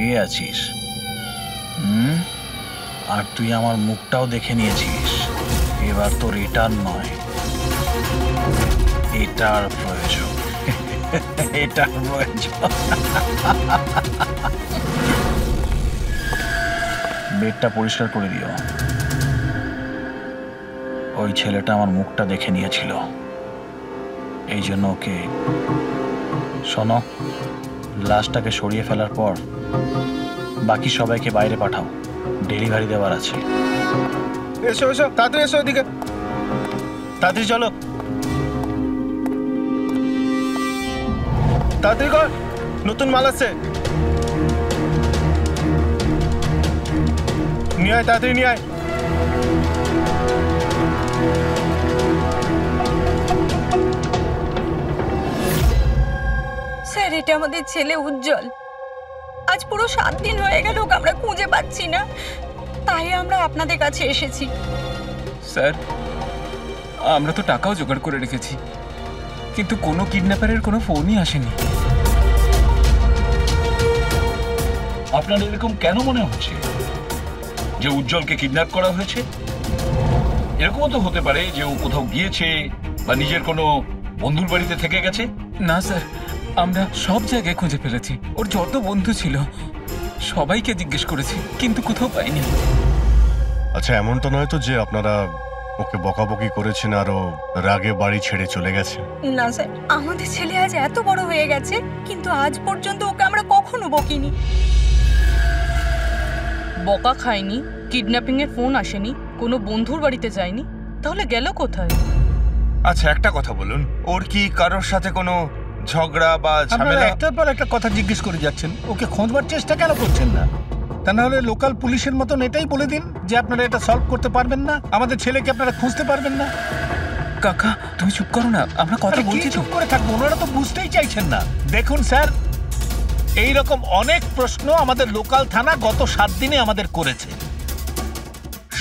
দাঁড়িয়ে আছিস। আর তুই আমার মুখটাও দেখে নিয়েছিস। এবার তোর এটার নয়, এটার প্রয়োজন। এটার প্রয়োজন। বেডটা পরিষ্কার করে দিও। ওই ছেলেটা আমার মুখটা দেখে নিয়েছিল, এই জন্য ওকে। শোনো, লাশটাকে সরিয়ে ফেলার পর বাকি সবাইকে বাইরে পাঠাও, ডেলিভারি দেওয়ার আছে। এসো এসো, তাড়াতাড়ি এসো, এদিকে তাড়াতাড়ি চলো, তাড়াতাড়ি কর, নতুন মাল আছে। নিয়ে আয়, তাড়াতাড়ি নিয়ে আয়। স্যার, এটা আমাদের ছেলে উজ্জ্বল। আজ পুরো 7 দিন হয়ে গেল ওকে আমরা খুঁজে পাচ্ছি না, তাই আমরা আপনাদের কাছে এসেছি। স্যার, আমরা তো টাকাও জোগাড় করে রেখেছি, কিন্তু কোনো কিডন্যাপারের কোনো ফোনই আসেনি। আপনার এরকম কেন মনে হচ্ছে যে উজ্জ্বলকে কিডন্যাপ করা হয়েছে? এরকমও তো হতে পারে যে ও কোথাও গিয়েছে বা নিজের কোনো বন্ধুর বাড়িতে থেকে গেছে। না স্যার, আমরা সব জায়গায় খুঁজে ফেলেছি। ওর যত বন্ধু ছিল সবাইকে জিজ্ঞেস করেছি, কিন্তু কোথাও পাইনি। আচ্ছা, এমন তো নয় তো যে আপনারা ওকে বকাবকি করেছেন আর ও রাগে বাড়ি ছেড়ে চলে গেছে? না স্যার, আমাদের ছেলে আজ এত বড় হয়ে গেছে, কিন্তু আজ পর্যন্ত ওকে আমরা কখনো বকিনি। বকা খায়নি, কিডন্যাপিং এর ফোন আসেনি, কোনো বন্ধুর বাড়িতে যায়নি, তাহলে গেল কোথায়? আচ্ছা, একটা কথা বলুন, ওর কি কারোর সাথে কোনো ঝগড়া বা ঝামেলা? একটার পর একটা কথা জিজ্ঞেস করে যাচ্ছেন, ওকে খোঁজবার চেষ্টা কেন করছেন না? তা না হলে লোকাল পুলিশের মতন এটাই বলে দিন যে আপনারা এটা সলভ করতে পারবেন না, আমাদের ছেলেকে আপনারা খুঁজতে পারবেন না। কাকা, তুমি চুপ করো না, আমরা কথা বলছি। চুপ করে থাকবো? ওনারা তো বুঝতেই চাইছেন না। দেখুন স্যার, এই রকম অনেক প্রশ্ন আমাদের লোকাল থানা গত 7 দিনে আমাদের করেছে।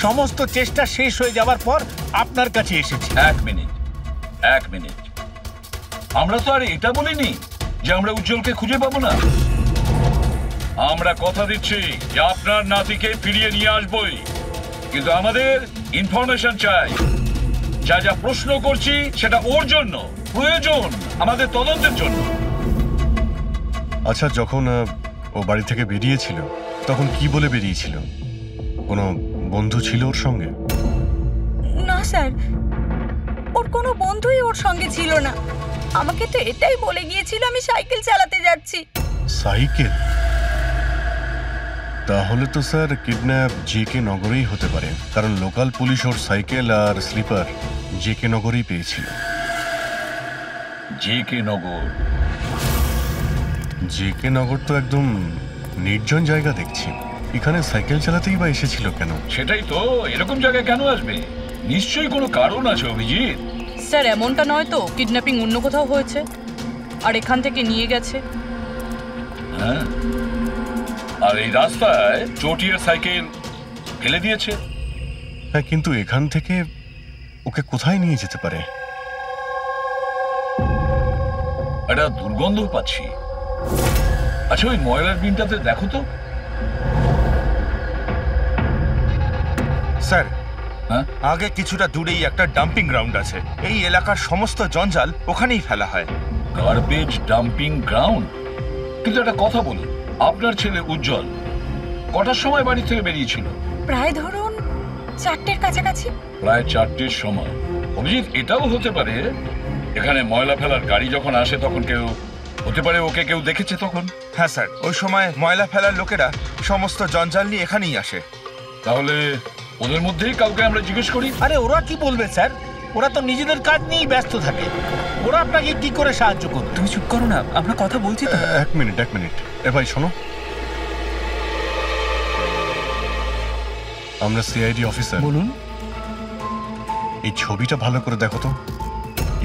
সমস্ত চেষ্টা শেষ হয়ে যাওয়ার পর আপনার কাছে এসেছি। এক মিনিট, আমরা তো আর এটা বলিনি যে আমরা উজ্জ্বলকে খুঁজে পাবো না। আমরা কথা দিচ্ছি যে আপনার নাতিকে ফিরিয়ে নিয়ে আসবই, কিন্তু আমাদের ইনফরমেশন চাই। যা যা প্রশ্ন করছি সেটা ওর জন্য প্রয়োজন, আমাদের তদন্তের জন্য। আচ্ছা, যখন ও বাড়ি থেকে বেরিয়েছিল তখন কি বলে বেরিয়েছিল? কোনো বন্ধু ছিল ওর সঙ্গে? না স্যার, ওর কোনো বন্ধুই ওর সঙ্গে ছিল না। আমাকে তো এটাই বলে গিয়েছিল আমি সাইকেল চালাতে যাচ্ছি। সাইকেল? তাহলে তো স্যার কিডন্যাপ জেকে নগরেই হতে পারে, কারণ লোকাল পুলিশ ওর সাইকেল আর স্লিপার জেকে নগরেই পেয়েছিল। জেকে নগর? জেকে নগর তো একদম নির্জন জায়গা দেখছি, এখানে সাইকেল চালাতেই বা এসেছিল কেন? সেটাই তো, এরকম জায়গায় কেন আসবে? নিশ্চয়ই কোনো কারণ আছে অভিজিৎ। স্যার, এমনটা নয় তো কিডন্যাপিং অন্য কোথাও হয়েছে আর এখান থেকে নিয়ে গেছে? হ্যাঁ, আর এই রাস্তায় চটিয়ার সাইকেল ফেলে দিয়েছে। হ্যাঁ, কিন্তু এখান থেকে ওকে কোথায় নিয়ে যেতে পারে? একটা দুর্গন্ধ পাচ্ছি। আচ্ছা, ওই ময়লার বিনটাতে দেখো তো। স্যার, হ্যাঁ, আগে কিছুটা দূরেই একটা ডাম্পিং গ্রাউন্ড আছে। এই এলাকার সমস্ত জঞ্জাল ওখানেই ফেলা হয়। Garbage dumping ground? কিন্তু একটা কথা বলুন, আপনার ছেলে উজ্জ্বল কটার সময় বাড়ি থেকে বেরিয়েছিল? প্রায় ধরুন 4টের কাছাকাছি। প্রায় 4টের সময়। অভিজিৎ, এটাও হতে পারে এখানে ময়লা ফেলার গাড়ি যখন আসে তখন কেউ, হতে পারে ওকে কেউ দেখেছে তখন। হ্যাঁ স্যার, ওই সময় ময়লা ফেলার লোকেরা সমস্ত জঞ্জাল নিয়ে এখানেই আসে। তাহলে ওদের মধ্যেই কাউকে আমরা জিজ্ঞেস করি। আরে ওরা কি বলবে স্যার, ওরা তো নিজেদের কাজ নিয়েই ব্যস্ত থাকে, ওরা আপনাকে কি করে সাহায্য করবে? তুমি চুপ করো না, আমরা কথা বলছি তো। এক মিনিট। এ ভাই শোনো, আমরা সিআইডি অফিসার। বলুন। এই ছবিটা ভালো করে দেখো তো।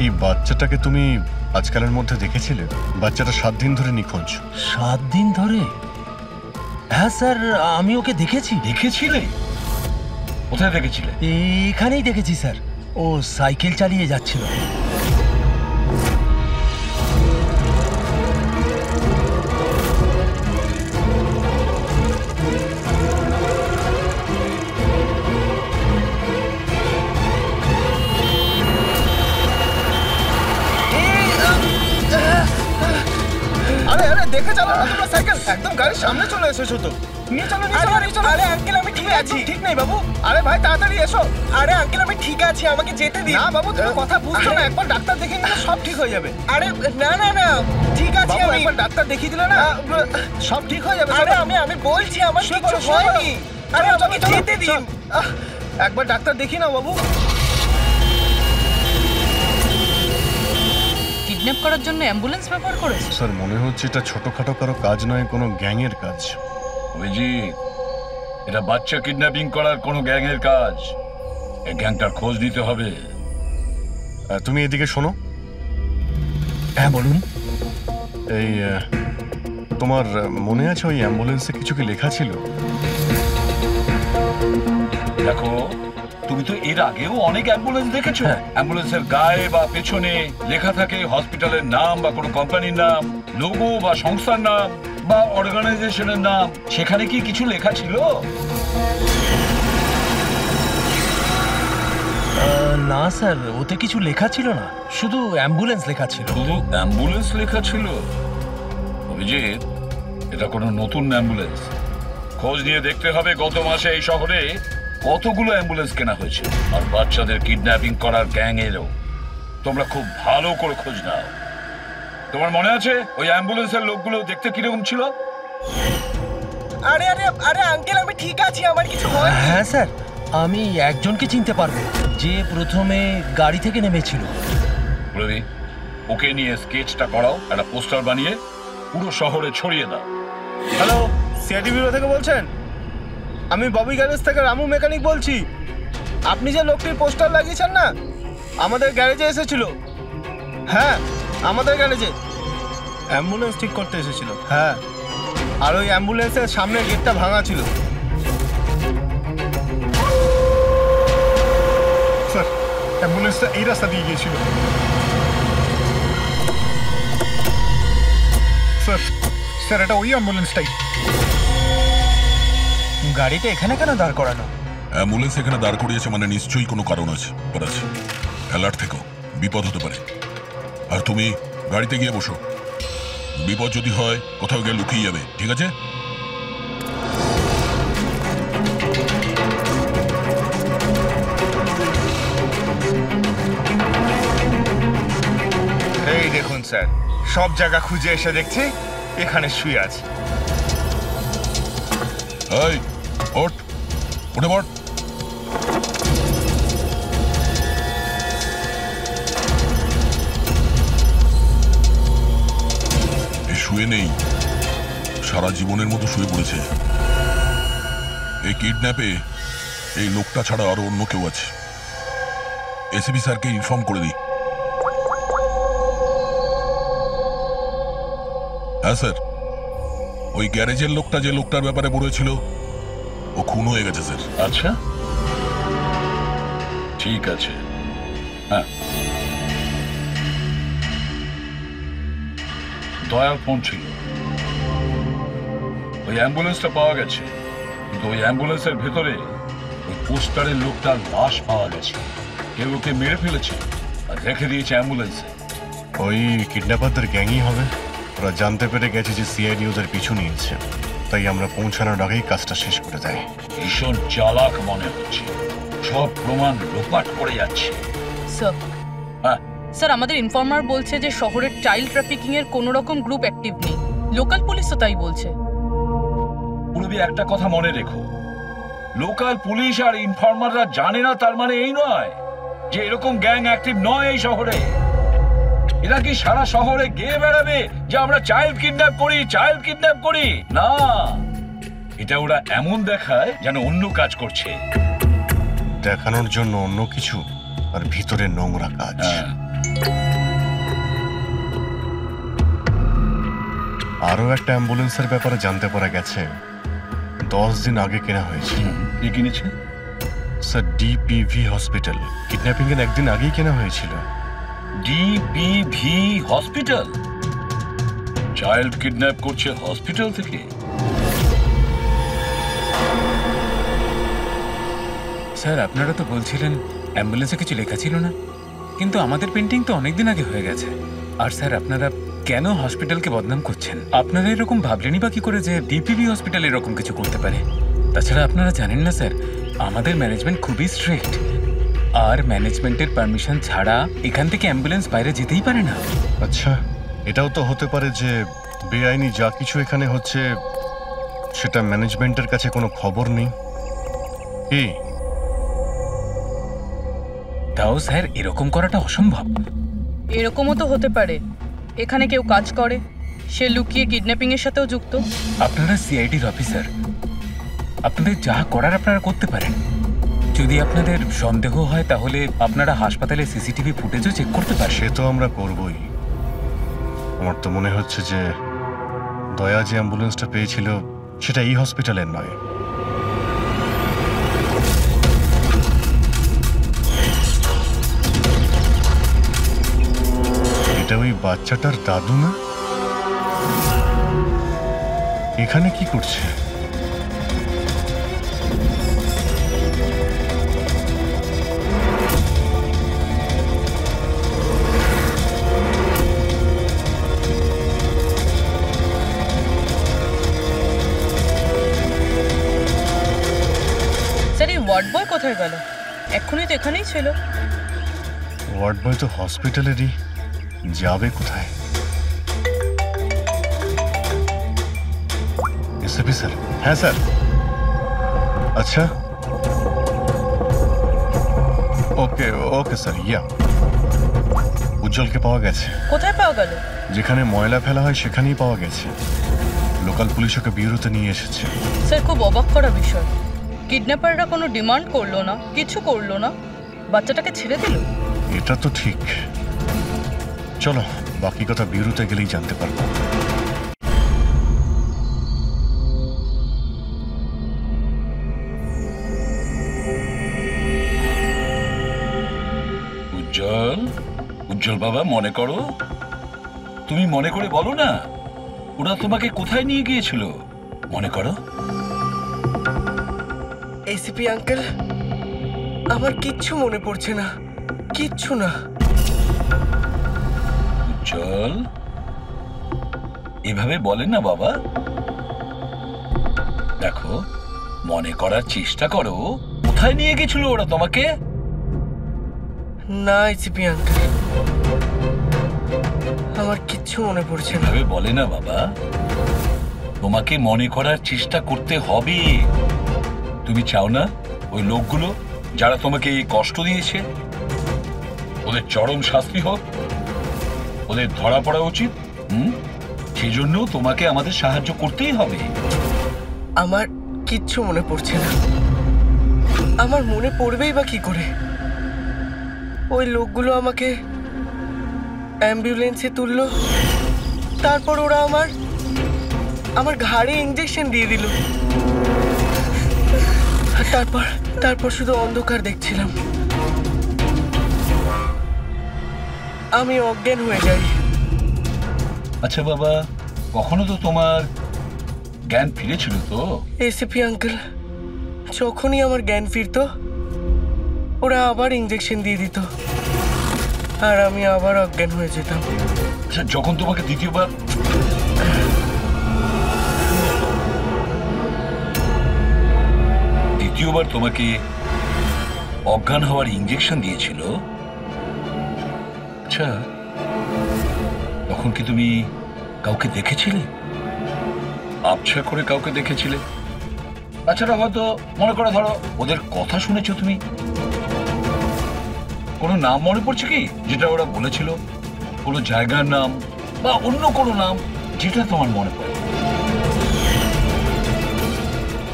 এই বাচ্চাটাকে তুমি আজকালের মধ্যে দেখেছিলে? বাচ্চাটা 7 দিন ধরে নিখোঁজ। 7 দিন ধরে? হ্যাঁ স্যার, আমি ওকে দেখেছি। দেখেছিলে? কোথায় দেখেছিলে? এখানেই দেখেছি স্যার, ও সাইকেল চালিয়ে যাচ্ছিল। সামনে চলে এসেছো তো নিয়ে চলো নিয়ে চলো নিয়ে চলো। আরে আঙ্কেল আমি ঠিক আছি। ঠিক নেই বাবু। আরে ভাই তাড়াতাড়ি এসো। আরে আঙ্কেল আমি ঠিক আছি, আমাকে যেতে দিন। না বাবু তুমি কথা বুঝছো না, একবার ডাক্তার দেখিয়ে নিলে সব ঠিক হয়ে যাবে। আরে না না না ঠিক আছে, আমি একবার ডাক্তার দেখিয়ে দিলে না সব ঠিক হয়ে যাবে। আরে আমি বলছি আমার কিছু হয়নি। আরে আমাকে যেতে দিন, একবার ডাক্তার দেখি না বাবু। কিডন্যাপ করার জন্য অ্যাম্বুলেন্স ব্যবহার করেছে? স্যার মনে হচ্ছে এটা ছোটখাটো কারো কাজ নয়, কোনো গ্যাংয়ের কাজ। অভিজিৎ, এটা বাচ্চা কিডন্যাপিং করার কোনো গ্যাংয়ের কাজ। এই গ্যাংটার খোঁজ নিতে হবে। তুমি এদিকে শোনো। হ্যাঁ বলুন। এই তোমার মনে আছে ওই অ্যাম্বুলেন্সে কিছু কি লেখা ছিল? দেখো, তুমি তো এর আগেও অনেক অ্যাম্বুলেন্স দেখেছো। অ্যাম্বুলেন্সের গায়ে বা পেছনে লেখা থাকে হসপিটালের নাম বা কোনো কোম্পানির নাম, লোগো বা সংস্থার নাম বা অর্গানাইজেশনের নাম। সেখানে কি কিছু লেখা ছিল? না স্যার, ওতে কিছু লেখা ছিল না, শুধু অ্যাম্বুলেন্স লেখা ছিল। শুধু অ্যাম্বুলেন্স লেখা ছিল? অভিজিৎ, এটা কোনো নতুন অ্যাম্বুলেন্স। খোঁজ নিয়ে দেখতে হবে গত মাসে এই শহরে কতগুলো অ্যাম্বুলেন্স কেনা হয়েছে। আর বাচ্চাদের কিডন্যাপিং করার গ্যাং এরও। তোমরা খুব ভালো করে খোঁজ নাও। তোমার মনে আছে ওই অ্যাম্বুলেন্সের লোকগুলো দেখতে কিরকম ছিল? আরে আরে আরে আঙ্কেল আমি ঠিক আছি, আমার কিছু হয়নি। হ্যাঁ স্যার, আমি একজনকে চিনতে পারবো যে প্রথমে গাড়ি থেকে নেমেছিল। রবি, ওকে নিয়ে স্কেচটা করাও, একটা পোস্টার বানিয়ে পুরো শহরে ছড়িয়ে দাও। হ্যালো, সিআইডি ব্যুরো থেকে বলছেন? আমি ববি গ্যারেজ থেকে রামু মেকানিক বলছি। আপনি যে লোকটির পোস্টার লাগিয়েছেন না, আমাদের গ্যারেজে এসেছিল। হ্যাঁ, আমাদের গ্যারেজে অ্যাম্বুলেন্স ঠিক করতে এসেছিল। হ্যাঁ, আর ওই অ্যাম্বুলেন্সের সামনের গেটটা ভাঙা ছিল। স্যার অ্যাম্বুলেন্সটা এই রাস্তা দিয়ে গিয়েছিল। স্যার স্যার এটা ওই অ্যাম্বুলেন্সটাই। গাড়িটা এখানে কেন দাঁড় করানো? অ্যাম্বুলেন্স এখানে দাঁড় করিয়েছে মানে নিশ্চয়ই কোনো কারণ আছে। অ্যালার্ট থেকো, বিপদ হতে পারে। আর তুমি গাড়িতে গিয়ে বসো, বিপদ যদি হয় কোথাও গিয়ে লুকিয়ে যাবে, ঠিক আছে? এই দেখুন স্যার, সব জায়গা খুঁজে এসে দেখছি এখানে শুয়ে আছে। এই ওঠ, উঠে পড়। শুয়ে নেই, সারা জীবনের মতো শুয়ে পড়েছে। এই কিডন্যাপে এই লোকটা ছাড়া আরো অন্য কেউ আছে। এসিপি স্যারকে ইনফর্ম করে দিই। হ্যাঁ স্যার, ওই গ্যারেজের লোকটা যে লোকটার ব্যাপারে বলেছিল ও খুন হয়ে গেছে স্যার। আচ্ছা, ঠিক আছে। হ্যাঁ, দয়ার ফোন ছিল। ওই অ্যাম্বুলেন্সটা পাওয়া গেছে, কিন্তু ওই অ্যাম্বুলেন্সের ভেতরে ওই পোস্টারের লোকটার লাশ পাওয়া গেছে। কেউ ওকে মেরে ফেলেছে আর রেখে দিয়েছে অ্যাম্বুলেন্সে। ওই কিডন্যাপারদের গ্যাংই হবে। ওরা জানতে পেরে গেছে যে সিআইডি ওদের পিছু নিয়েছে, তাই আমরা পৌঁছানোর আগেই কাজটা শেষ করে দেয়। ভীষণ চালাক মনে হচ্ছে, সব প্রমাণ লোপাট করে যাচ্ছে। স্যার, হ্যাঁ স্যার আমাদের ইনফর্মার বলছে যে শহরের চাইল্ড ট্রাফিকিং এর কোনো রকম গ্রুপ অ্যাক্টিভ নেই। লোকাল পুলিশও তাই বলছে। পুরবি, একটা কথা মনে রেখো, লোকাল পুলিশ আর ইনফর্মাররা জানে না তার মানে এই নয় যে এরকম গ্যাং অ্যাক্টিভ নয় এই শহরে। এরা কি সারা শহরে গিয়ে বেড়াবে যে আমরা চাইল্ড কিডন্যাপ করি, চাইল্ড কিডন্যাপ করি? না, এটা ওরা এমন দেখায় যেন অন্য কাজ করছে। দেখানোর জন্য অন্য কিছু আর ভিতরে নোংরা কাজ। আরো একটা অ্যাম্বুলেন্সের ব্যাপারে জানতে পারা গেছে 10 দিন আগে কেনা হয়েছে। কে কিনেছে? Sir ডিপিভি hospital. কিডন্যাপিং এর একদিন আগেই কেনা হয়েছিল। ডিপিভি হসপিটাল? চাইল্ড কিডন্যাপ করছে হসপিটাল থেকে? স্যার আপনারা তো বলছিলেন অ্যাম্বুলেন্সে কিছু লেখা ছিল না, কিন্তু আমাদের পেন্টিং তো অনেকদিন আগে হয়ে গেছে। আর স্যার আপনারা কেন হসপিটালকে বদনাম করছেন? আপনারা এরকম ভাবলেনই বা কি করে যে ডিপিবি হসপিটাল এরকম কিছু করতে পারে? তাছাড়া আপনারা জানেন না স্যার, আমাদের ম্যানেজমেন্ট খুবই স্ট্রিক্ট, আর ম্যানেজমেন্টের পারমিশন ছাড়া এখান থেকে অ্যাম্বুলেন্স বাইরে যেতেই পারে না। আচ্ছা, এটাও তো হতে পারে যে বেআইনি যা কিছু এখানে হচ্ছে সেটা ম্যানেজমেন্টের কাছে কোনো খবর নেই। কি? তাও স্যার এরকম করাটা অসম্ভব। এরকমও তো হতে পারে এখানে কেউ কাজ করে, সে লুকিয়ে কিডন্যাপিং এর সাথেও যুক্ত। আপনারা সিআইডির অফিসার, আপনাদের যা করার আপনারা করতে পারেন। যদি আপনাদের সন্দেহ হয় তাহলে আপনারা হাসপাতালে সিসিটিভি ফুটেজও চেক করতে পারেন। সে তো আমরা করবই। আমার তো মনে হচ্ছে যে দয়া যে অ্যাম্বুলেন্সটা পেয়েছিল সেটা এই হসপিটালের নয়। এটা ওই বাচ্চাটার দাদু না? এখানে কি করছে? স্যার এই ওয়ার্ড বয় কোথায় গেল? এক্ষুনি তো এখানেই ছিল। ওয়ার্ড বয় তো হসপিটালেরই, যাবে কোথায়? SP sir? হ্যাঁ স্যার। আচ্ছা, ওকে ওকে স্যার। ইয়া, উজ্জ্বলকে পাওয়া গেছে। কোথায় পাওয়া গেল? যেখানে ময়লা ফেলা হয় সেখানেই পাওয়া গেছে। লোকাল পুলিশ ওকে ব্যুরোতে নিয়ে এসেছে। স্যার খুব অবাক করা বিষয়, কিডন্যাপাররা কোনো ডিমান্ড করলো না, কিছু করলো না, বাচ্চাটাকে ছেড়ে দিল। এটা তো ঠিক। চলো, বাকি কথা ব্যুরোতে গেলেই জানতে পারবো। উজ্জ্বল, উজ্জ্বল বাবা, মনে করো, তুমি মনে করে বলো না ওরা তোমাকে কোথায় নিয়ে গিয়েছিল, মনে করো। এসিপি আঙ্কেল, আমার কিচ্ছু মনে পড়ছে না, কিচ্ছু না। উজ্জ্বল, এভাবে বলেন না বাবা। দেখো, মনে করার চেষ্টা করো, কোথায় নিয়ে গেছিল ওরা তোমাকে? না এসিপি আঙ্কেল, আমার কিচ্ছু মনে পড়ছে না। এভাবে বলে না বাবা, তোমাকে মনে করার চেষ্টা করতে হবে। তুমি চাও না ওই লোকগুলো যারা তোমাকে এই কষ্ট দিয়েছে ওদের চরম শাস্তি হোক, ওদের ধরা পড়া উচিত? সেজন্য তোমাকে আমাদের সাহায্য করতেই হবে। আমার কিচ্ছু মনে পড়ছে না। আমার মনে পড়বেই বা কি করে? ওই লোকগুলো আমাকে অ্যাম্বুলেন্সে তুললো, তারপর ওরা আমার ঘাড়ে ইঞ্জেকশন দিয়ে দিল, আর তারপর শুধু অন্ধকার দেখছিলাম। আমি অজ্ঞান হয়ে যাই। আচ্ছা বাবা, কখনো তো তোমার জ্ঞান ফিরেছিল তো? এসিপি আঙ্কেল, যখনই আমার জ্ঞান ফিরতো ওরা আবার ইঞ্জেকশন দিয়ে দিত, আর আমি আবার অজ্ঞান হয়ে যেতাম। আচ্ছা, যখন তোমাকে দ্বিতীয়বার তোমাকে অজ্ঞান হওয়ার ইঞ্জেকশন দিয়েছিল, আচ্ছা তখন কি তুমি কাউকে দেখেছিলে? আবছা করে কাউকে দেখেছিলে? তাছাড়া হয়তো মনে করে ধরো ওদের কথা শুনেছো তুমি? কোনো নাম মনে পড়ছে কি যেটা ওরা বলেছিল? কোনো জায়গার নাম বা অন্য কোনো নাম যেটা তোমার মনে পড়ে?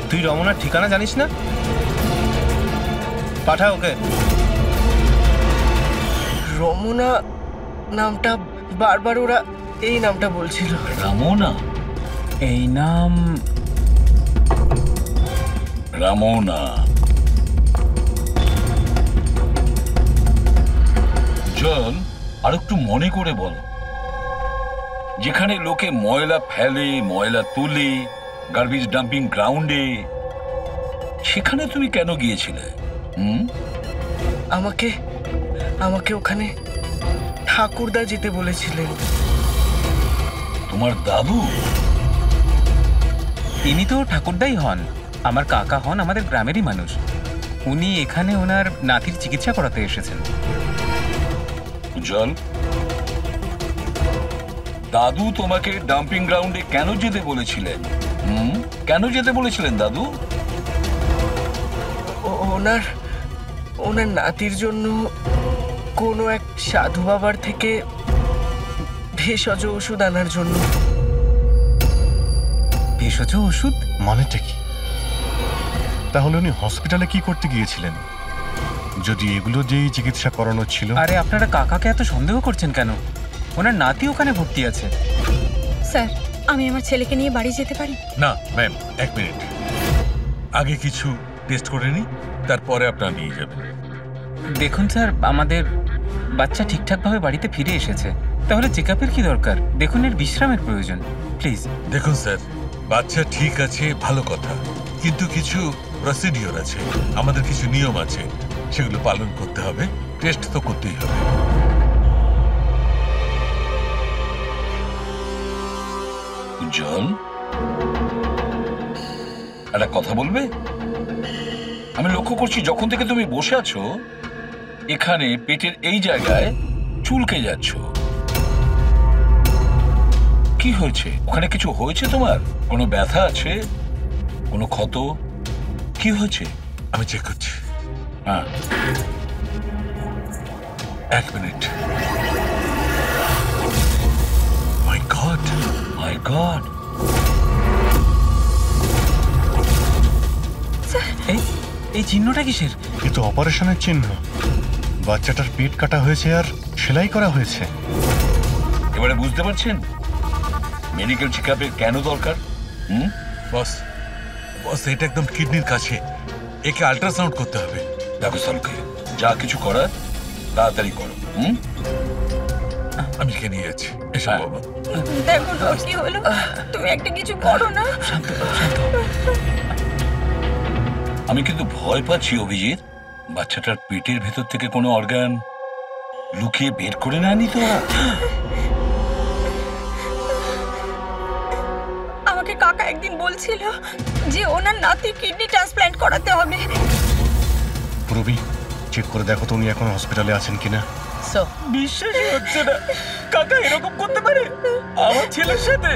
তুই রমনার ঠিকানা জানিস না? পাঠা ওকে। রমনা নামটা বারবার ওরা এই নামটা বলছিল। রামনা? এই নাম রামনা। জল, আর একটু মনে করে বল, যেখানে লোকে ময়লা ফেলে, ময়লা তুলে, গার্বেজ ডাম্পিং গ্রাউন্ডে, সেখানে তুমি কেন গিয়েছিলে? আমাকে ওখানে ঠাকুরদা যেতে বলেছিলেন। তোমার দাদু? তিনি তো ঠাকুরদাই হন, আমার কাকা হন, আমাদের গ্রামেরই মানুষ। উনি এখানে ওনার নাতির চিকিৎসা করাতে এসেছেন। উজ্জ্বল, দাদু তোমাকে ডাম্পিং গ্রাউন্ডে কেন যেতে বলেছিলেন? কেন যেতে বলেছিলেন দাদু? ওনার নাতির জন্য কোনো এক সাধু বাবার থেকে ভেষজ ওষুধ আনার জন্য। ভেষজ ওষুধ মানেটা কি? তাহলে উনি হসপিটালে কি করতে গিয়েছিলেন যদি এগুলো দিয়েই চিকিৎসা করানো ছিল? আরে আপনারা কাকাকে এত সন্দেহ করছেন কেন? ওনার নাতি ওখানে ভর্তি আছে। স্যার, আমি আমার ছেলেকে নিয়ে বাড়ি যেতে পারি? না ম্যাম, 1 মিনিট। আগে কিছু টেস্ট করে নিই, তারপরে আপনারা নিয়ে যাবেন। দেখুন স্যার, আমাদের বাচ্চা ঠিকঠাকভাবে বাড়িতে ফিরে এসেছে, তাহলে চেকআপের কি দরকার? দেখুন, এর বিশ্রামের প্রয়োজন, প্লিজ। দেখুন স্যার, বাচ্চা ঠিক আছে, ভালো কথা, কিন্তু কিছু প্রসিডিওর আছে, আমাদের কিছু নিয়ম আছে, সেগুলো পালন করতে হবে। টেস্ট তো করতেই হবে। উজ্জ্বল, একটা কথা বলবে? আমি লক্ষ্য করছি যখন থেকে তুমি বসে আছো এখানে পেটের এই জায়গায় চুলকে যাচ্ছ। কি হয়েছে? ওখানে কিছু হয়েছে তোমার? কোনো ব্যথা আছে? কোনো ক্ষত? কি হয়েছে? আমি চেক করছি। হ্যাঁ, 1 মিনিট। মাই গড, মাই গড। এই চিহ্নটা কিসের? এ তো অপারেশনের চিহ্ন। বাচ্চাটার পেট কাটা হয়েছে আর সেলাই করা হয়েছে। এবারে বুঝতে পারছেন মেডিকেল চেকআপের কেন দরকার? বস, এটা একদম কিডনির কাছে, একে আল্ট্রাসাউন্ড করতে হবে। দেখো সালকে, যা কিছু করার তাড়াতাড়ি করো। আমি একে নিয়ে যাচ্ছি। এসো বাবা। দেখো না কি হলো, তুমি একটা কিছু করো না। আমি কিন্তু ভয় পাচ্ছি অভিজিৎ, বাচ্চাটার পেটের ভেতর থেকে কোনো অর্গান লুকিয়ে বের করে নেয়নি তো? আমাকে কাকা একদিন বলছিল যে ওনার নাতির কিডনি ট্রান্সপ্ল্যান্ট করাতে হবে। রবি, চেক করে দেখো তো উনি এখন হসপিটালে আছেন কিনা। স্যার, বিশ্বাসই হচ্ছে না, কাকা এরকম করতে পারে আমার ছেলের সাথে।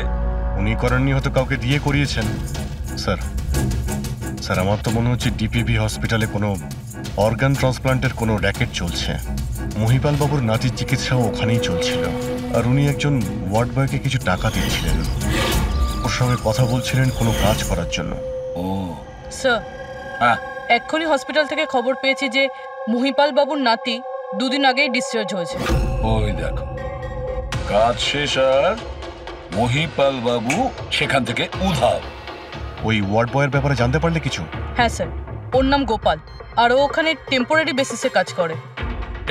উনি করেননি, হয়তো কাউকে দিয়ে করিয়েছেন। স্যার, আমার তো মনে হচ্ছে ডিপিভি হসপিটালে কোনো অর্গান ট্রান্সপ্লান্টের কোনো র্যাকেট চলছে। মহিপাল বাবুর নাতির চিকিৎসাও ওখানেই চলছিল, আর উনি একজন ওয়ার্ড বয়কে কিছু টাকা দিচ্ছিলেন, ওর সঙ্গে কথা বলছিলেন কোনো কাজ করার জন্য। ও স্যার, হ্যাঁ, এক্ষুনি হসপিটাল থেকে খবর পেয়েছি যে মহিপাল বাবুর নাতি 2 দিন আগেই ডিসচার্জ হয়েছে। ওই দেখো, কাজ শেষ আর মহিপাল বাবু সেখান থেকে উধাও। ওই ওয়ার্ড বয়ের ব্যাপারে জানতে পারলে কিছু? হ্যাঁ স্যার, ওর নাম গোপাল, আর ও ওখানে টেম্পোরারি বেসিসে কাজ করে।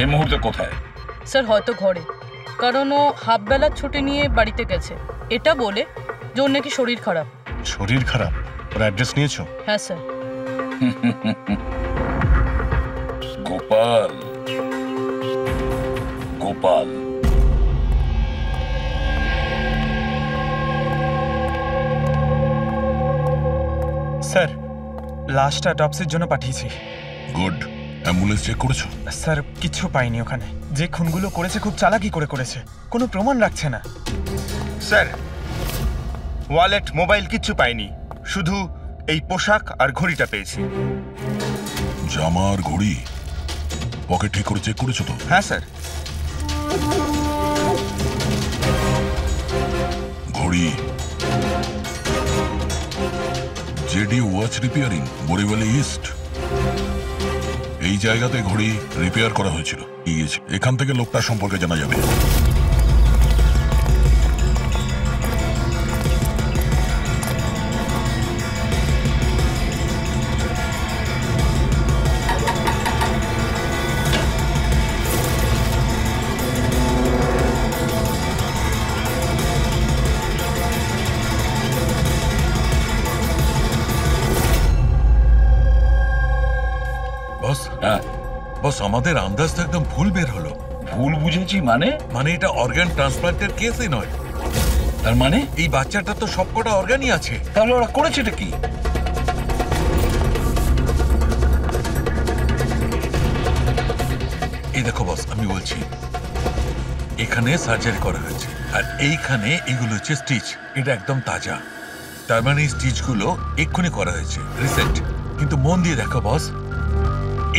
এই মুহূর্তে কোথায়? স্যার, হয়তো ঘরে, কারণ ও হাফ বেলার ছুটি নিয়ে বাড়িতে গেছে, এটা বলে যে ওর নাকি শরীর খারাপ। শরীর খারাপ? ওর অ্যাড্রেস নিয়েছো? হ্যাঁ sir. Gopal, Gopal sir, last অটপসির জন্য পাঠিয়েছি। গুড। অ্যাম্বুলেন্স চেক করেছো? স্যার, কিছু পাইনি ওখানে। যে খুনগুলো করেছে খুব চালাকি করে করেছে, কোনো প্রমাণ রাখছে না। স্যার, ওয়ালেট, মোবাইল কিচ্ছু পাইনি, শুধু এই পোশাক আর ঘড়িটা পেয়েছি। জামা আর ঘড়ি পকেট ঠিক করে চেক করেছো তো? হ্যাঁ স্যার। ঘড়ি JD watch repairing, Borivali east, এই জায়গাতে ঘড়ি রিপেয়ার করা হয়েছিল। এখান থেকে লোকটার সম্পর্কে জানা যাবে। বস, আমাদের আন্দাজ তো একদম ভুল বের হলো। ভুল বুঝেছি মানে? এটা অর্গান ট্রান্সপ্লান্টের কেসই নয়। তার মানে এই বাচ্চাটা তো সবকটা অর্গানই আছে। তাহলে ওরা করেছেটা কি? এই দেখো বস, আমি বলছি এখানে সার্জারি করা হয়েছে আর এইখানে এগুলো হচ্ছে স্টিচ। এটা একদম তাজা, তার মানে এই স্টিচগুলো এক্ষুনি করা হয়েছে, রিসেন্ট। কিন্তু মন দিয়ে দেখো বস,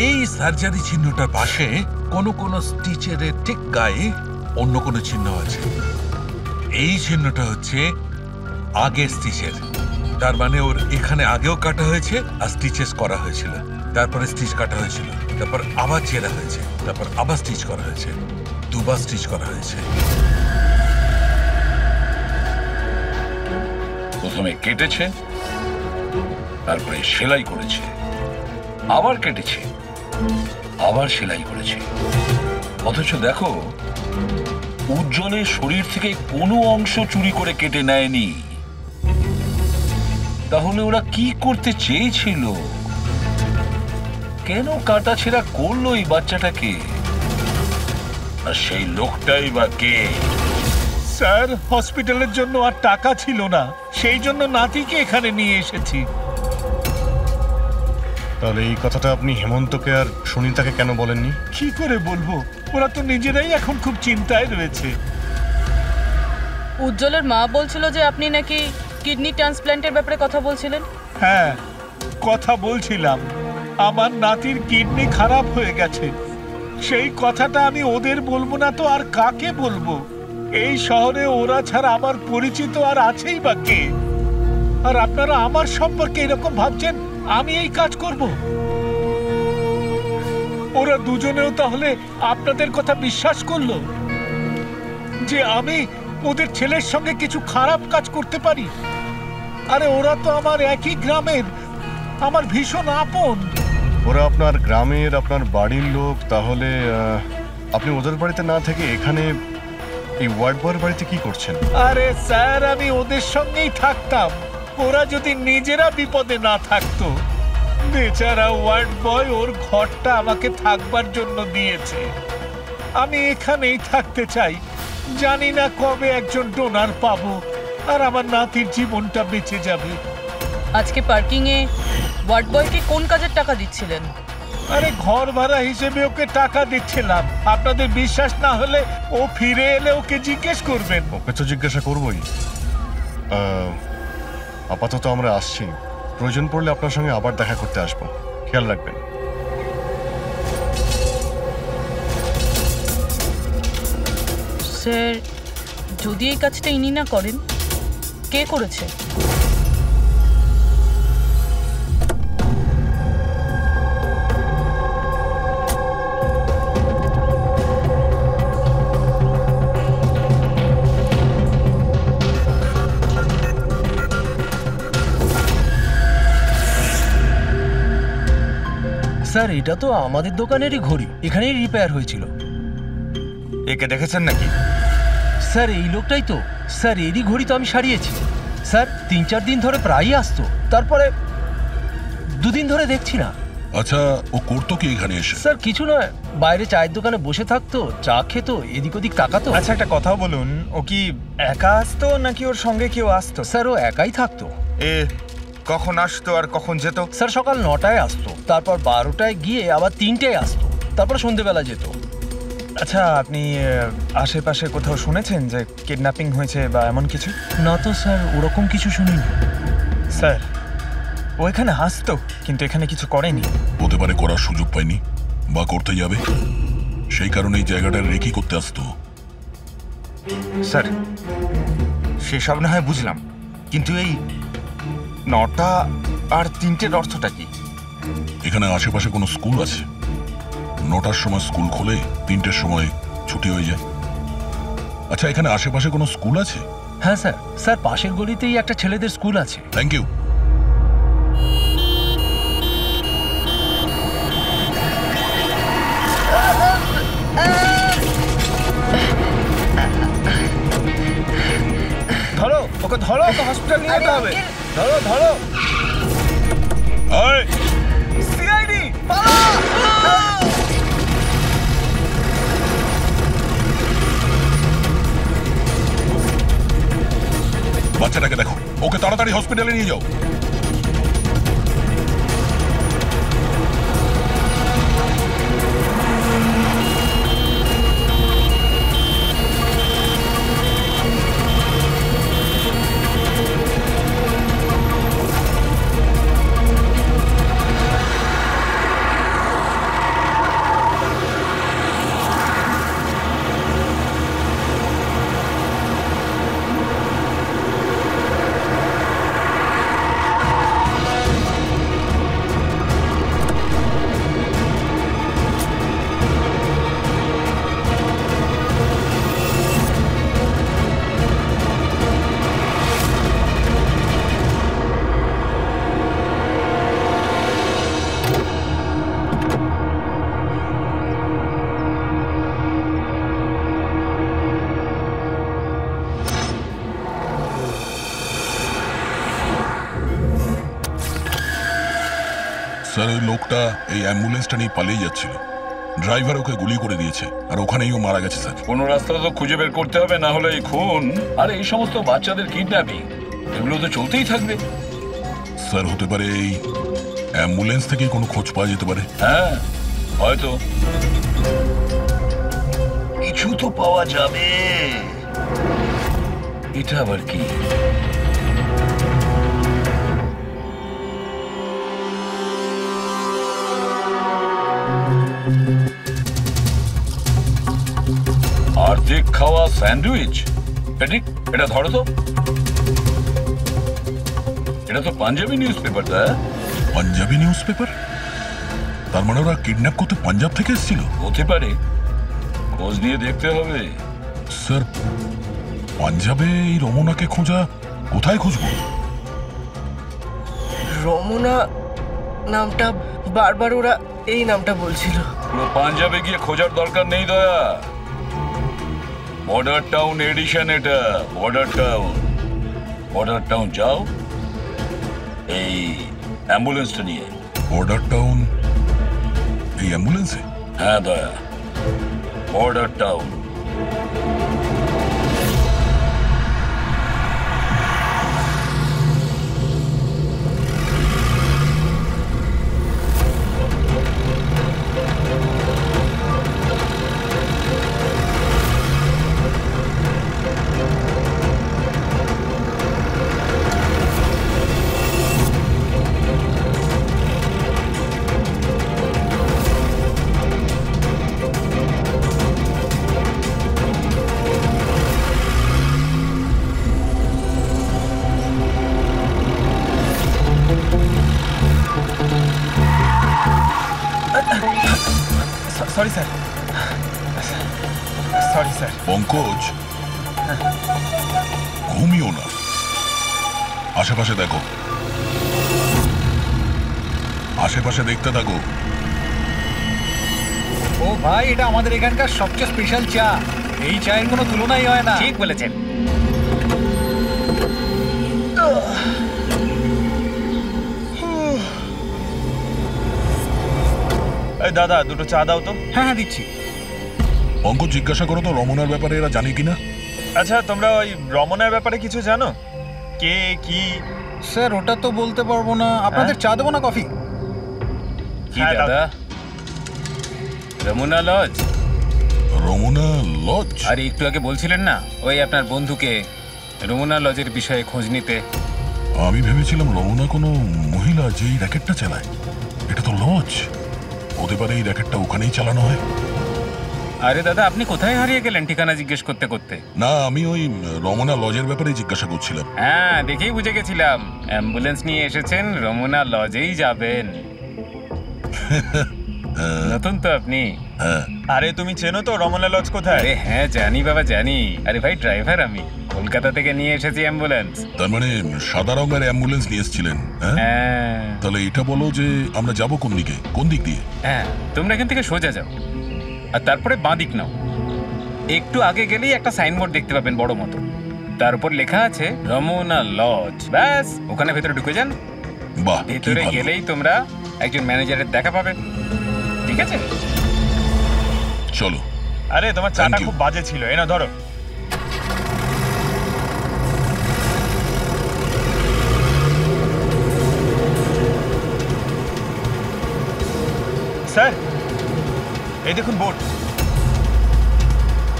এই সার্জারি চিহ্নটার পাশে কোনো কোনো স্টিচের ঠিক গায়ে অন্য কোনো চিহ্ন আছে। এই চিহ্নটা হচ্ছে আগের স্টিচের, তার মানে ওর এখানে আগেও কাটা হয়েছে আর স্টিচেস করা হয়েছিল, তারপরে স্টিচ কাটা হয়েছিল, তারপর আবার ছেঁড়া হয়েছে, তারপর আবার স্টিচ করা হয়েছে, দুবার স্টিচ করা হয়েছে। প্রথমে কেটেছে, তারপরে সেলাই করেছে, আবার কেটেছে, আবার সেলাই করেছে। অথচ দেখো, উজ্জ্বলের শরীর থেকে কোনো অংশ চুরি করে কেটে নেয়নি। তাহলে ওরা কি করতে চেয়েছিল? কেন কাটা ছেঁড়া করলো এই বাচ্চাটাকে? আর সেই লোকটাই বা কে? স্যার, হসপিটালের জন্য আর টাকা ছিল না, সেই জন্য নাতিকে এখানে নিয়ে এসেছি। তাহলে এই কথাটা আপনি হেমন্তকে আর সুনীতাকে কেন বলেননি? কি করে বলবো, ওরা তো নিজেরাই এখন খুব চিন্তায় রয়েছে। উজ্জ্বলের মা বলছিল যে আপনি নাকি কিডনি ট্রান্সপ্ল্যান্টের ব্যাপারে কথা বলছিলেন। হ্যাঁ, কথা বলছিলাম। আমার নাতির কিডনি খারাপ হয়ে গেছে, সেই কথাটা আমি ওদের বলবো না তো আর কাকে বলবো? এই শহরে ওরা ছাড়া আমার পরিচিত আর আছেই বা কে? আর আপনারা আমার সম্পর্কে এরকম ভাবছেন আমি এই কাজ করব? ওরা দুজনেও তাহলে আপনাদের কথা বিশ্বাস করলো যে আমি ওদের ছেলের সঙ্গে কিছু খারাপ কাজ করতে পারি? আরে ওরা তো আমার একই গ্রামের, আমার ভীষণ আপন। ওরা আপনার গ্রামের, আপনার বাড়ির লোক, তাহলে আপনি ওদের বাড়িতে না থেকে এখানে এই ওয়ার্ড বয়ের বাড়িতে কি করছেন? আরে স্যার, আমি ওদের সঙ্গেই থাকতাম, ওরা যদি নিজেরা বিপদে না থাকতো। বেচারা ওয়ার্ড বয় ওর ঘরটা আমাকে থাকবার জন্য দিয়েছে। আমি এখানেই থাকতে চাই, জানি না কবে একজন ডোনার পাবো আর আমার নাতির জীবনটা বেঁচে যাবে। আজকে পার্কিং এ ওয়ার্ড বয়কে কোন কাজের টাকা দিচ্ছিলেন? আরে ঘর ভাড়া হিসেবে ওকে টাকা দিচ্ছিলাম। আপনাদের বিশ্বাস না হলে ও ফিরে এলে ওকে জিজ্ঞেস করবেন। ওকে তো জিজ্ঞাসা করবোই। আপাতত আমরা আসছি, প্রয়োজন পড়লে আপনার সঙ্গে আবার দেখা করতে আসবো, খেয়াল রাখবেন। স্যার, যদি এই কাজটা ইনি না করেন, কে করেছে? স্যার, এটা তো আমাদের দোকানেরই ঘড়ি, এখানেই রিপেয়ার হয়েছিল। একে দেখেছেন নাকি? স্যার, এই লোকটাই তো। স্যার, এরই ঘড়ি তো আমি সারিয়েছি। স্যার, 3-4 দিন ধরে প্রায়ই আসতো, তারপরে 2 দিন ধরে দেখছি না। আচ্ছা, ও করতো কি এখানে এসে? স্যার, কিছু নয়, বাইরে চায়ের দোকানে বসে থাকতো, চা খেত, এদিক ওদিক তাকাতো। আচ্ছা, একটা কথা বলুন, ও কি একা আসতো নাকি ওর সঙ্গে কেউ আসতো? স্যার, ও একাই থাকতো। কখন আসতো আর কখন যেত? স্যার, সকাল 9টায় আসতো, তারপর 12টায় গিয়ে আবার 3টায় আসতো, তারপর সন্ধেবেলা যেত। আচ্ছা, আপনি আশেপাশে কোথাও শুনেছেন যে কিডন্যাপিং হয়েছে বা এমন কিছু? না তো স্যার, ওরকম কিছু শুনিনি। স্যার, ও এখানে আসতো কিন্তু এখানে কিছু করেনি। হতে পারে করার সুযোগ পায়নি বা করতে যাবে, সেই কারণে এই জায়গাটা রেকি করতে আসতো। স্যার, সেসব না হয় বুঝলাম, কিন্তু এই 9টা আর 3টের অর্থটা কি? এখানে আশেপাশে কোনো স্কুল আছে? 9টার সময় স্কুল খোলে, 3টের সময় ছুটি হয়ে যায়। আচ্ছা, এখানে আশেপাশে কোনো স্কুল আছে? হ্যাঁ স্যার, স্যার পাশের গলিতেই একটা ছেলেদের স্কুল আছে। Thank you. ধরো ওকে, ধরো ওকে, হসপিটাল নিয়ে যেতে হবে। ধরো ধরো। সিআইডি পালা! তাড়াতাড়ি হসপিটালে নিয়ে যাও। স্যার, ওই লোকটা এই অ্যাম্বুলেন্সটা নিয়ে পালিয়ে যাচ্ছিল। ড্রাইভার ওকে গুলি করে দিয়েছে, আর ওখানেই ও মারা গেছে স্যার। কোনো রাস্তা তো খুঁজে বের করতে হবে, না হলে এই খুন আর এই সমস্ত বাচ্চাদের কিডন্যাপিং এগুলো তো চলতেই থাকবে। স্যার, হতে পারে এই অ্যাম্বুলেন্স থেকে কোনো খোঁজ পাওয়া যেতে পারে। হ্যাঁ, হয়তো কিছু তো পাওয়া যাবে। এটা আবার কি? আর্ধেক খাওয়া স্যান্ডউইচ। পেডিক, এটা ধরো তো। এটা তো Punjabi newspaper. Punjabi newspaper? তার মানে ওরা কিডন্যাপ করতে পাঞ্জাব থেকে এসেছিল? হতে পারে, খোঁজ নিয়ে দেখতে হবে। স্যার, পাঞ্জাবে এই রমনাকে খোঁজা, কোথায় খুঁজবো? রমনা নামটা বারবার ওরা এই নামটা বলছিল। পুরো পাঞ্জাবে গিয়ে খোঁজার দরকার নেই দয়া। বর্ডার টাউন এডিশন এটা, বর্ডার টাউন। বর্ডার টাউন যাও এই অ্যাম্বুলেন্সটা নিয়ে। বর্ডার টাউন এই অ্যাম্বুলেন্সে? হ্যাঁ Daya, border town. Sorry sir, sorry sir. Pankaj, ঘুমিও না, আশেপাশে দেখো, আশেপাশে দেখতে থাকো। ও ভাই, এটা আমাদের এখানকার সবচেয়ে স্পেশাল চা। এই চায়ের কোনো তুলনাই হয় না। ঠিক বলেছেন। এই দাদা, দুটো চা দাও তো। হ্যাঁ হ্যাঁ, দিচ্ছি। পঙ্কজ, জিজ্ঞাসা করো তো রমনার ব্যাপারে এরা জানে কিনা। আচ্ছা, তোমরা ওই রমনার ব্যাপারে কিছু জানো? কে কি? স্যার, ওটা তো বলতে পারবো না। আপনাদের চা দেবো না কফি? কি দাদা? রমনা লজ? রমনা লজ? আর একটু আগে বলছিলেন না ওই আপনার বন্ধুকে রমনা লজের বিষয়ে খোঁজ নিতে। আমি ভেবেছিলাম রমনা কোনো মহিলা যে এই র্যাকেটটা চালায়। এটা তো লজ, হতে পারে এই র্যাকেটটা ওখানেই চালানো হয়। আরে দাদা, আপনি কোথায় হারিয়ে গেলেন ঠিকানা জিজ্ঞেস করতে করতে? না, আমি ওই রমনা লজের ব্যাপারে জিজ্ঞাসা করছিলাম। হ্যাঁ, দেখেই বুঝে গেছিলাম অ্যাম্বুলেন্স নিয়ে এসেছেন, রমনা লজেই যাবেন। নতুন তো আপনি? আরে তুমি চেনো তো রমনা লজ কোথায়? আরে হ্যাঁ, জানি বাবা, জানি। আরে ভাই, ড্রাইভার আমি, কলকাতা থেকে নিয়ে এসেছি অ্যাম্বুলেন্স। তার মানে সাদা রঙের অ্যাম্বুলেন্স নিয়ে এসেছিলেন? হ্যাঁ। তাহলে এটা বলো যে আমরা যাব কোন দিকে, কোন দিক দিয়ে? হ্যাঁ, তোমরা এখান থেকে সোজা যাও, আর তারপরে বাঁ দিক নাও। একটু আগে গেলেই একটা সাইনবোর্ড দেখতে পাবেন বড় মতো, তার উপর লেখা আছে রমনা লজ। ব্যাস, ওখানে ভেতরে ঢুকে যান। বাহ, ভেতরে গেলেই তোমরা একজন ম্যানেজারের দেখা পাবেন। ঠিক আছে, চলো। আরে তোমার চাটা খুব বাজে ছিল, এনা ধরো। স্যার এই দেখুন বোর্ড,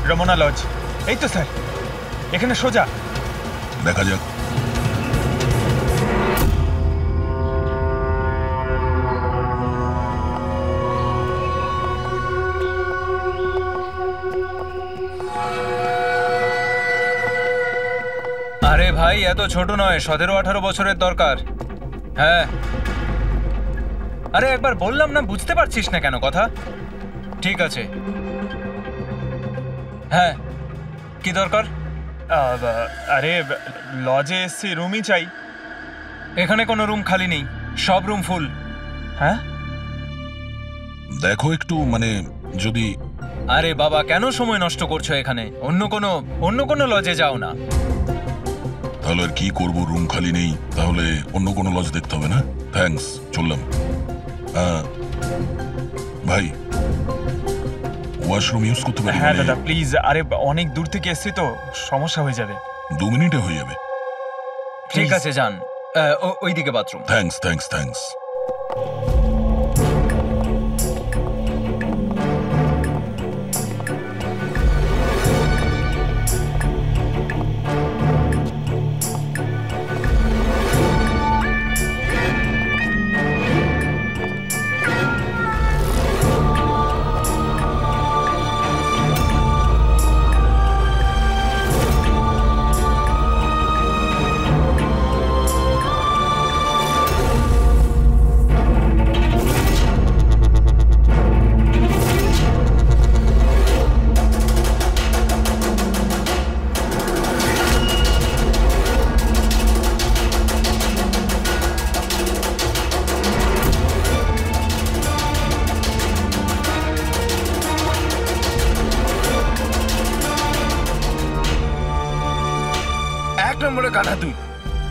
রমনা লজ। এই তো স্যার, এখানে সোজা। দেখা যাক। আরে ভাই এত ছোট নয়, 17-18 বছরের দরকার। হ্যাঁ, আরে একবার বললাম না, বুঝতে পারছিস না কেন কথা? ঠিক আছে, হ্যাঁ কি দরকার? আরে লজে এসছি, রুমই চাই। এখানে কোনো রুম খালি নেই, সব রুম ফুল। হ্যাঁ দেখো একটু, মানে যদি... আরে বাবা কেন সময় নষ্ট করছো এখানে? অন্য কোনো লজে যাও না। তাহলে আর কি করবো, রুম খালি নেই, তাহলে অন্য কোনো লজ দেখতে হবে না? থ্যাঙ্কস, চললাম। ভাই ওয়াশরুম ইউজ করতে পারি? হ্যাঁ দাদা প্লিজ, আরে অনেক দূর থেকে এসছি তো, সমস্যা হয়ে যাবে। 2 মিনিটে হয়ে যাবে। ঠিক আছে যান, ওইদিকে বাথরুম। Thanks thanks thanks.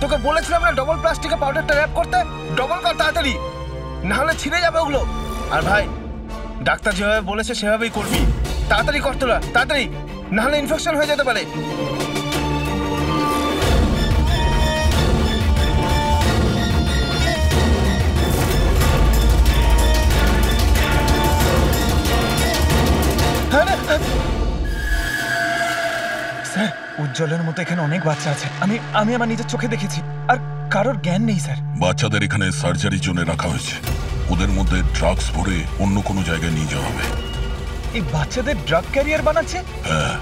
তোকে বলেছিলাম না ডবল প্লাস্টিকের পাউডারটা র‍্যাপ করতে, ডবল কর তাড়াতাড়ি, না হলে ছিঁড়ে যাবে ওগুলো। আর ভাই ডাক্তার যেভাবে বলেছে সেভাবেই করবি, তাড়াতাড়ি কর তোরা, তাড়াতাড়ি, না হলে ইনফেকশন হয়ে যেতে পারে। স্যার উজ্জ্বলের মতো এখানে অনেক বাচ্চা আছে, আমি আমার নিজের চোখে দেখেছি, আর কারোর জ্ঞান নেই স্যার। বাচ্চাদের এখানে সার্জারির জন্য রাখা হয়েছে, ওদের মধ্যে ড্রাগস ভরে অন্য কোনো জায়গায় নিয়ে যাওয়া হবে। এই বাচ্চাদের ড্রাগ ক্যারিয়ার বানাচ্ছে? হ্যাঁ,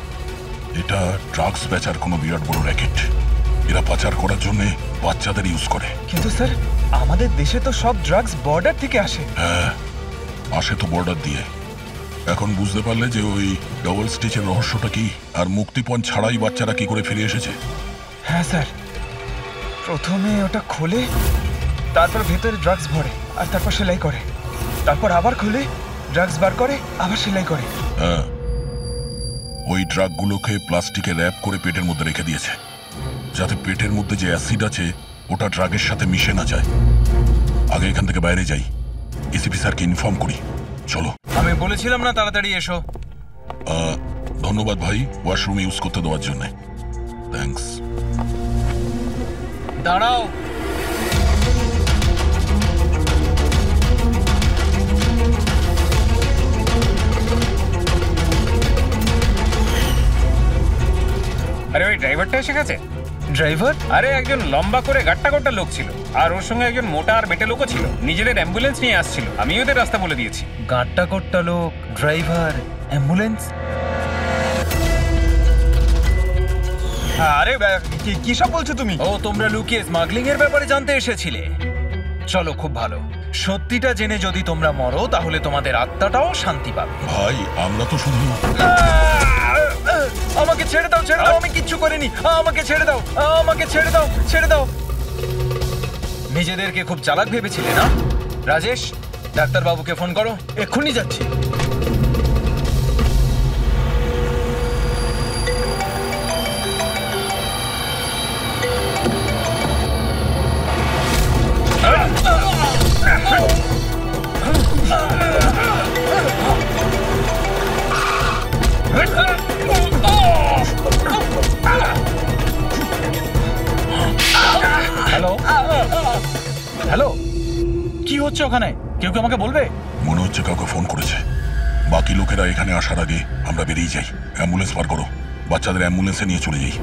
এটা ড্রাগস বেচার কোনো বিরাট বড় র্যাকেট। এরা পাচার করার জন্য বাচ্চাদের ইউজ করে। কিন্তু স্যার আমাদের দেশে তো সব ড্রাগস বর্ডার থেকে আসে। হ্যাঁ, আসে তো বর্ডার দিয়ে। এখন বুঝতে পারলে যে ওই ডবল স্টিচের রহস্যটা কি, আর মুক্তিপণ ছাড়াই বাচ্চারা কি করে ফিরে এসেছে? হ্যাঁ স্যার, প্রথমে ওটা খোলে, তারপর ভেতরে ড্রাগস ভরে, আর তারপর সেলাই করে, তারপর আবার খুলে ড্রাগস বার করে, আবার সেলাই করে। হ্যাঁ, ওই ড্রাগগুলোকে প্লাস্টিকে র্যাপ করে পেটের মধ্যে রেখে দিয়েছে, যাতে পেটের মধ্যে যে অ্যাসিড আছে ওটা ড্রাগের সাথে মিশে না যায়। আগে এখান থেকে বাইরে যাই, এসিপি স্যারকে ইনফর্ম করি। চলো। আমি বলেছিলাম না তাড়াতাড়ি এসো। ধন্যবাদ ভাই ওয়াশরুম ইউজ করতে দেওয়ার জন্য। থ্যাঙ্কস। দাঁড়াও, আরে ওই ড্রাইভারটা এসে গেছে। ড্রাইভার? আরে একজন লম্বা করে গাট্টা গোট্টা লোক ছিল, আর ওর সঙ্গে একজন মোটা আর বেটে লোকও ছিল, নিজেদের অ্যাম্বুলেন্স নিয়ে আসছিল। আমি ওদের রাস্তা বলে দিয়েছি। গাট্টা কোট্টা লোক, ড্রাইভার, অ্যাম্বুলেন্স? আরে কি সব বলছো তুমি? ও, তোমরা লুকিয়ে স্মাগলিং এর ব্যাপারে জানতে এসেছিলে? চলো, খুব ভালো। সত্যিটা জেনে যদি তোমরা মরো তাহলে তোমাদের আত্মাটাও শান্তি পাবে। ভাই আমরা তো শুধু... আমাকে ছেড়ে দাও, ছেড়ে দাও, আমি কিচ্ছু করিনি, আমাকে ছেড়ে দাও, আমাকে ছেড়ে দাও, ছেড়ে দাও। নিজেদেরকে খুব চালাক ভেবেছিলে না? রাজেশ, ডাক্তারবাবুকে ফোন করো। এক্ষুনি যাচ্ছি। হ্যালো হ্যালো, কি হচ্ছে ওখানে? কেউ কি আমাকে বলবে? মনে হচ্ছে কাউকে ফোন করেছে। বাকি লোকেরা এখানে আসার আগে আমরা বেরিয়ে যাই। অ্যাম্বুলেন্স পার করো, বাচ্চাদের অ্যাম্বুলেন্সে নিয়ে চলে যাই।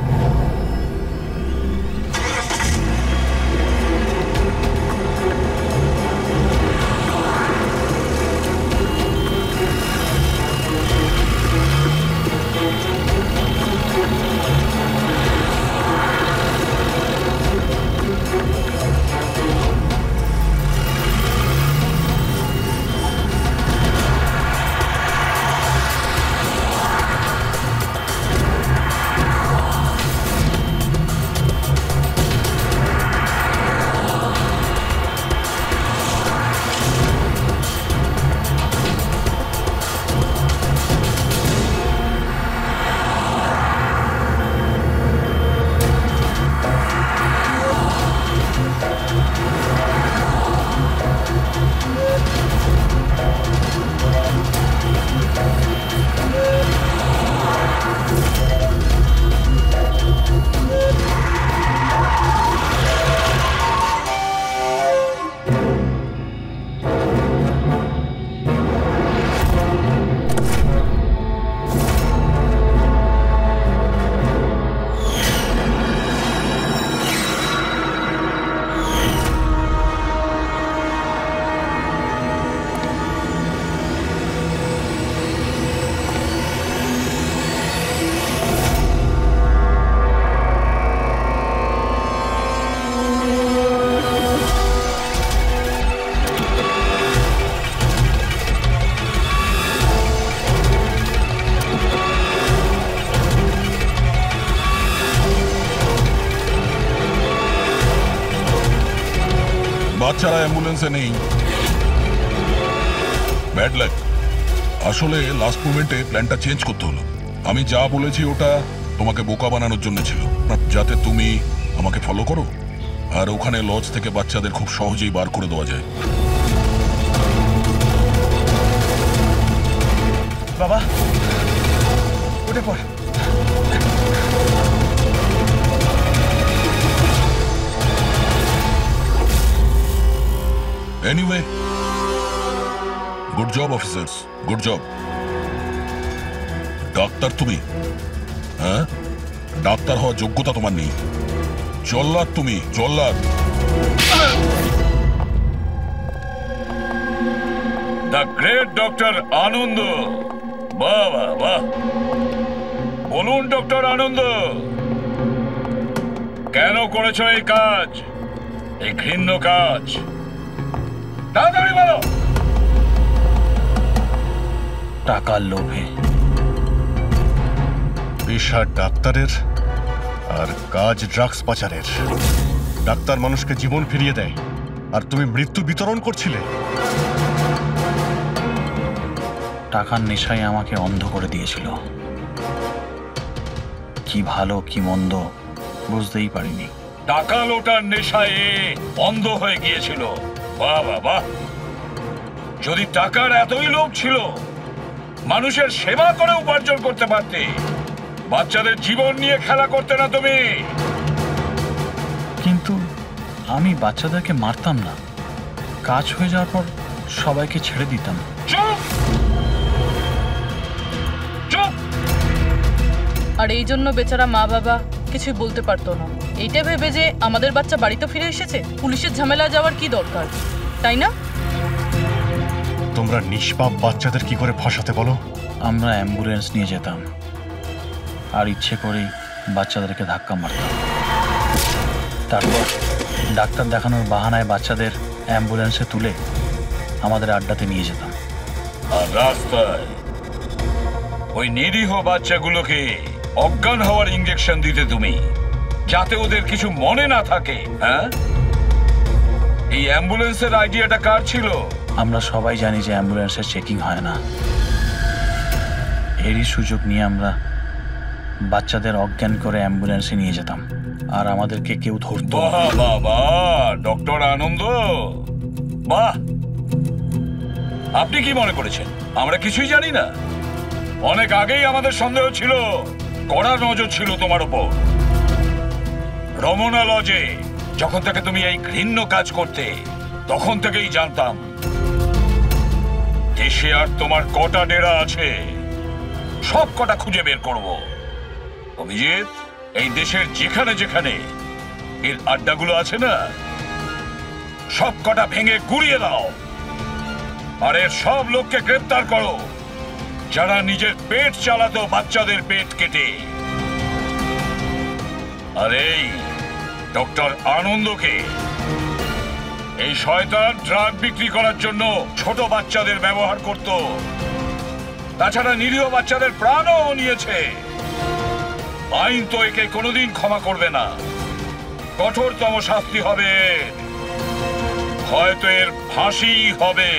বাচ্চারা অ্যাম্বুলেন্সে নেই। Bad luck. আসলে লাস্ট মোমেন্টে প্ল্যানটা চেঞ্জ করতে হলো। আমি যা বলেছি ওটা তোমাকে বোকা বানানোর জন্য ছিল, যাতে তুমি আমাকে ফলো করো আর ওখানে লজ থেকে বাচ্চাদের খুব সহজেই বার করে দেওয়া যায়। বাবা উঠে পড়। Anyway, good job officers, good job. Doctor তুমি, হ্যাঁ? ডাক্তার হওয়ার যোগ্যতা তোমার নেই। জল্লাদ তুমি, জল্লাদ। দ্য গ্রেট ডক্টর আনন্দ। বাহ বাহ বাহ। বলুন ডক্টর আনন্দ, কেন করেছো এই কাজ, এই ঘৃণ্য কাজ? তাড়াতাড়ি বলো। টাকার লোভে। পেশা ডাক্তারের আর কাজ ড্রাগস পাচারের। ডাক্তার মানুষকে জীবন ফিরিয়ে দেয় আর তুমি মৃত্যু বিতরণ করছিলে। টাকার নেশায় আমাকে অন্ধ করে দিয়েছিল। কি ভালো কি মন্দ বুঝতেই পারিনি। টাকা লোটার নেশায় অন্ধ হয়ে গিয়েছিল। বাহ বাহ বাহ। যদি টাকার এতই লোভ ছিল, মানুষের সেবা করে উপার্জন করতে পারতে। বাচ্চাদের জীবন নিয়ে খেলা করতে না তুমি। কিন্তু আমি বাচ্চাদেরকে মারতাম না, কাজ হয়ে যাওয়ার পর সবাইকে ছেড়ে দিতাম। চুপ চুপ। আর এই জন্য বেচারা মা বাবা কিছু বলতে পারতো না। এইটা ভেবে যে আমাদের বাচ্চা বাড়িতে ফিরে এসেছে, পুলিশের ঝামেলা যাওয়ার কি দরকার, তাই না? তোমরা নিষ্পাপ বাচ্চাদের কি করে ফাঁসাতে বলো? আমরা অ্যাম্বুলেন্স নিয়ে যেতাম আর ইচ্ছে করেই বাচ্চাদেরকে ধাক্কা মারতাম। তারপর ডাক্তার দেখানোর বাহানায় বাচ্চাদের অ্যাম্বুলেন্সে তুলে আমাদের আড্ডাতে নিয়ে যেতাম। আর রাস্তায় ওই নিরীহ বাচ্চাগুলোকে অজ্ঞান হওয়ার ইঞ্জেকশন দিতে তুমি, যাতে ওদের কিছু মনে না থাকে। হ্যাঁ, এই অ্যাম্বুলেন্সের আইডিয়াটা কার ছিল? আমরা সবাই জানি যে অ্যাম্বুলেন্সের চেকিং হয় না। এরই সুযোগ নিয়ে আমরা বাচ্চাদের অজ্ঞান করে অ্যাম্বুলেন্সে নিয়ে যেতাম আর আমাদেরকে কেউ ধরতো। বাহ বাবা ডক্টর আনন্দ, বাহ। আপনি কি মনে করেছেন আমরা কিছুই জানি না? অনেক আগেই আমাদের সন্দেহ ছিল, কড়া নজর ছিল তোমার উপর। রমনা লজে যখন থেকে তুমি এই ঘৃণ্য কাজ করতে, তখন থেকেই জানতাম দেশে আর তোমার কটা ডেরা আছে সব কটা খুঁজে বের করব। অভিজিৎ, এই দেশের যেখানে যেখানে এর আড্ডাগুলো আছে না, সব কটা ভেঙে গুড়িয়ে দাও। আর এর সব লোককে গ্রেফতার করো যারা নিজের পেট চালাতো বাচ্চাদের পেট কেটে। আর এই ডক্টর আনন্দকে, এই শয়তান ড্রাগ বিক্রি করার জন্য ছোট বাচ্চাদের ব্যবহার করত। তাছাড়া নিরীহ বাচ্চাদের প্রাণও নিয়েছে। আইন তো একে কোনোদিন ক্ষমা করবে না। কঠোরতম শাস্তি হবে, হয়তো এর ফাঁসি হবে।